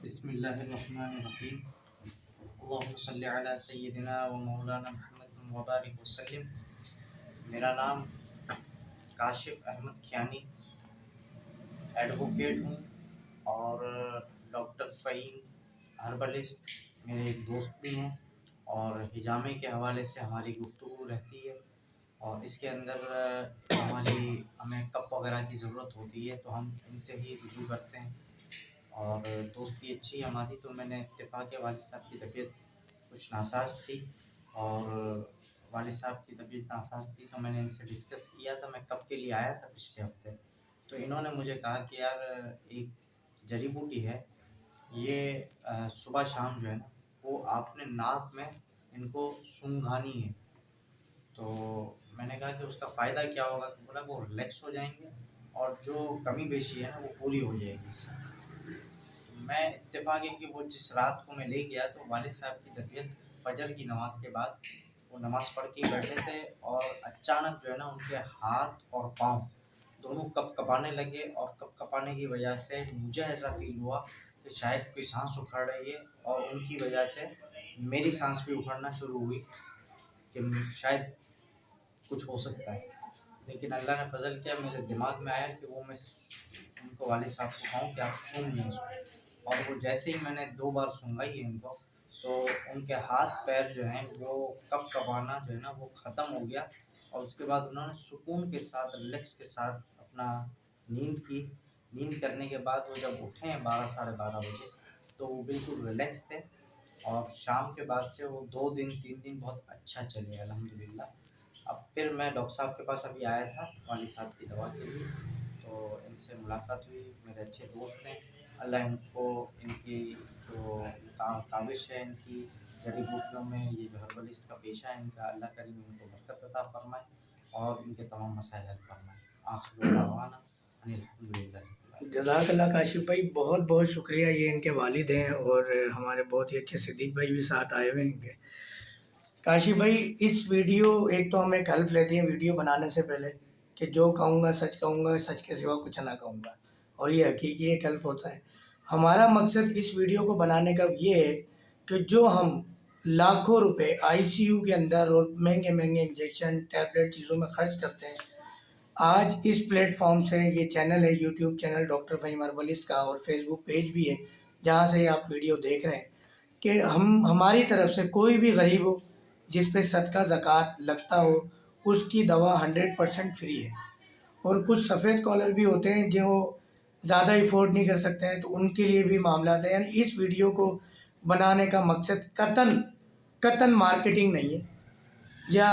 بسم اللہ الرحمن الرحیم اللہم صلی علی سیدنا و مولانا محمد وبارک وسلم۔ میرا نام کاشف احمد کھیانی ایڈوکیٹ ہوں، اور ڈاکٹر فہیم ہربلسٹ میرے ایک دوست بھی ہیں، اور حجامے کے حوالے سے ہماری گفتگو رہتی ہے، اور اس کے اندر ہمیں کپ وغیرہ کی ضرورت ہوتی ہے تو ہم ان سے ہی رجوع کرتے ہیں، اور دوستی اچھی ہے ہماری۔ تو میں نے اتفاق کے والد صاحب کی طبیعت کچھ ناساز تھی، اور والد صاحب کی طبیعت ناساز تھی، تو میں نے ان سے ڈسکس کیا تھا۔ میں کب کے لیے آیا تھا پچھلے ہفتے، تو انہوں نے مجھے کہا کہ یار ایک جڑی بوٹی ہے، یہ صبح شام جو ہے نا وہ آپ نے ناک میں ان کو سونگھانی ہے۔ تو میں نے کہا کہ اس کا فائدہ کیا ہوگا، تو بولا وہ ریلیکس ہو جائیں گے اور جو کمی بیشی ہے نا وہ پوری ہو جائے گی اس سے۔ میں اتفاق ہے کہ وہ جس رات کو میں لے گیا تو والد صاحب کی طبیعت فجر کی نماز کے بعد وہ نماز پڑھ کے بیٹھے تھے، اور اچانک جو ہے نا ان کے ہاتھ اور پاؤں دونوں کپ کپانے لگے، اور کپ کپانے کی وجہ سے مجھے ایسا فیل ہوا کہ شاید کوئی سانس اکھڑ رہی ہے، اور ان کی وجہ سے میری سانس بھی اکھڑنا شروع ہوئی کہ شاید کچھ ہو سکتا ہے۔ لیکن اللہ نے فضل کیا، میرے دماغ میں آیا کہ وہ میں ان کو والد صاحب کو کہوں کہ آپ سونگ لیں اس کو، اور وہ جیسے ہی میں نے 2 بار سونگا ہی ان کو، تو ان کے ہاتھ پیر جو ہیں وہ کپ کپانا جو ہے نا وہ ختم ہو گیا، اور اس کے بعد انہوں نے سکون کے ساتھ ریلیکس کے ساتھ اپنا نیند کی۔ نیند کرنے کے بعد وہ جب اٹھے ہیں 12 ساڑھے 12 بجے، تو وہ بالکل ریلیکس تھے، اور شام کے بعد سے وہ 2 دن 3 دن بہت اچھا چلے الحمدللہ۔ اب پھر میں ڈاکٹر صاحب کے پاس ابھی آیا تھا والد صاحب کی دوا کے لیے، تو ان سے ملاقات ہوئی، میرے اچھے دوست ہیں۔ اللہ ان کو ان کی جو کاوش ہے، ان کی جڑی بوٹیوں میں یہ جو ہربلسٹ کا پیشہ ہے ان کا، اللہ کریم ان کو برکت عطا فرمائے اور ان کے تمام مسائل حل فرمائے۔ آخر دعوانا ان الحمدللہ۔ جزاک اللہ کاشف بھائی، بہت بہت شکریہ۔ یہ ان کے والد ہیں، اور ہمارے بہت ہی اچھے صدیق بھائی بھی ساتھ آئے ہوئے ہیں ان کے۔ کاشف بھائی، اس ویڈیو ایک تو ہم ایک ہیلپ لیتے ہیں ویڈیو بنانے سے پہلے کہ جو کہوں گا سچ کے سوا کچھ نہ کہوں گا، اور یہ حقیقی ایک ہیلپ ہوتا ہے۔ ہمارا مقصد اس ویڈیو کو بنانے کا یہ ہے کہ جو ہم لاکھوں روپے آئی سی یو کے اندر اور مہنگے مہنگے انجیکشن ٹیبلٹ چیزوں میں خرچ کرتے ہیں، آج اس پلیٹ فارم سے، یہ چینل ہے یوٹیوب چینل ڈاکٹر فہیم ہربلسٹ کا، اور فیس بک پیج بھی ہے جہاں سے آپ ویڈیو دیکھ رہے ہیں، کہ ہماری طرف سے کوئی بھی غریب ہو جس پہ صدقہ زکوٰۃ لگتا ہو، اس کی دوا 100% فری ہے۔ اور کچھ سفید کالر بھی ہوتے ہیں جو زیادہ افورڈ نہیں کر سکتے ہیں، تو ان کے لیے بھی معاملات ہیں۔ یعنی اس ویڈیو کو بنانے کا مقصد قطن مارکیٹنگ نہیں ہے، یا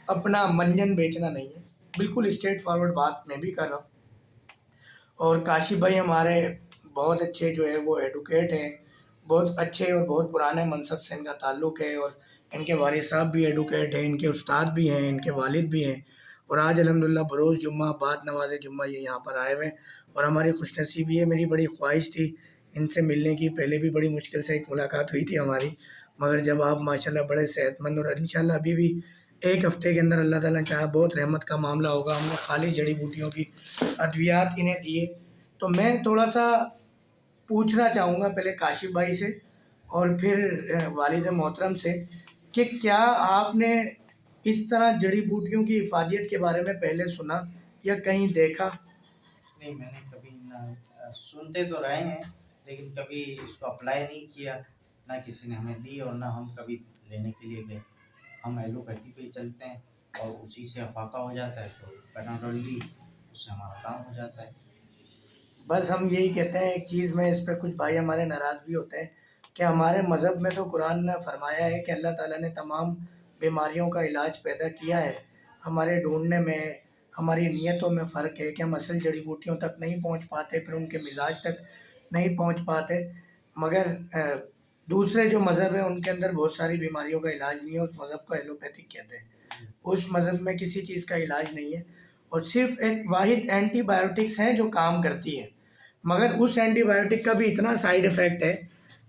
اپنا منجن بیچنا نہیں ہے، بالکل اسٹریٹ فارورڈ بات میں بھی کر رہا ہوں۔ اور کاشف بھائی ہمارے بہت اچھے جو ہے وہ ایڈوکیٹ ہیں، بہت اچھے اور بہت پرانے منصب سے ان کا تعلق ہے، اور ان کے والد صاحب بھی ایڈوکیٹ ہیں، ان کے استاد بھی ہیں، ان کے والد بھی ہیں، اور آج الحمدللہ بروز جمعہ بعد نماز جمعہ یہ یہاں پر آئے ہوئے ہیں، اور ہماری خوش نصیبی ہے۔ میری بڑی خواہش تھی ان سے ملنے کی، پہلے بھی بڑی مشکل سے ایک ملاقات ہوئی تھی ہماری، مگر جب آپ ماشاءاللہ بڑے صحت مند، اور انشاءاللہ ابھی بھی ایک ہفتے کے اندر اللہ تعالیٰ نے چاہا بہت رحمت کا معاملہ ہوگا۔ ہم نے خالی جڑی بوٹیوں کی ادویات انہیں دیے۔ تو میں تھوڑا سا پوچھنا چاہوں گا پہلے کاشف بھائی سے اور پھر والد محترم سے، کہ کیا آپ نے اس طرح جڑی بوٹیوں کی افادیت کے بارے میں پہلے سنا یا کہیں دیکھا؟ نہیں، میں نے کبھی سنتے تو رہے ہیں، لیکن کبھی اس کو اپلائی نہیں کیا، نہ کسی نے ہمیں دی اور نہ ہم کبھی لینے کے لیے گئے۔ ہم ایلوپیتھی پہ ہی چلتے ہیں، اور اسی سے افاقہ ہو جاتا ہے تو پیناڈول لی، اس سے ہمارا کام ہو جاتا ہے۔ بس ہم یہی کہتے ہیں، ایک چیز میں اس پہ کچھ بھائی ہمارے ناراض بھی ہوتے ہیں کہ ہمارے مذہب میں تو قرآن نے فرمایا ہے کہ اللہ تعالیٰ نے تمام بیماریوں کا علاج پیدا کیا ہے، ہمارے ڈھونڈنے میں، ہماری نیتوں میں فرق ہے کہ ہم اصل جڑی بوٹیوں تک نہیں پہنچ پاتے، پھر ان کے مزاج تک نہیں پہنچ پاتے۔ مگر دوسرے جو مذہب ہیں ان کے اندر بہت ساری بیماریوں کا علاج نہیں ہے، اس مذہب کو ایلوپیتھک کہتے ہیں۔ اس مذہب میں کسی چیز کا علاج نہیں ہے، اور صرف ایک واحد اینٹی بایوٹکس ہیں جو کام کرتی ہیں، مگر اس اینٹی بایوٹک کا بھی اتنا سائیڈ ایفیکٹ ہے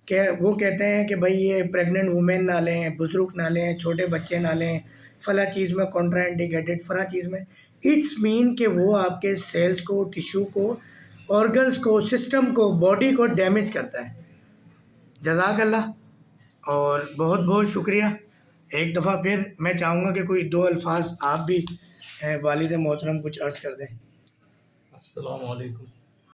کہ وہ کہتے ہیں کہ بھائی یہ پریگننٹ وومن نہ لیں، بزرگ نہ لیں، چھوٹے بچے نہ لیں، فلاں چیز میں کنٹرا انڈیکیٹڈ، فلاں چیز میں۔ اٹس مین کہ وہ آپ کے سیلز کو، ٹیشو کو، آرگنز کو، سسٹم کو، باڈی کو ڈیمیج کرتا ہے۔ جزاک اللہ، اور بہت بہت شکریہ۔ ایک دفعہ پھر میں چاہوں گا کہ کوئی 2 الفاظ آپ بھی والد محترم کچھ عرض کر دیں۔ السلام علیکم۔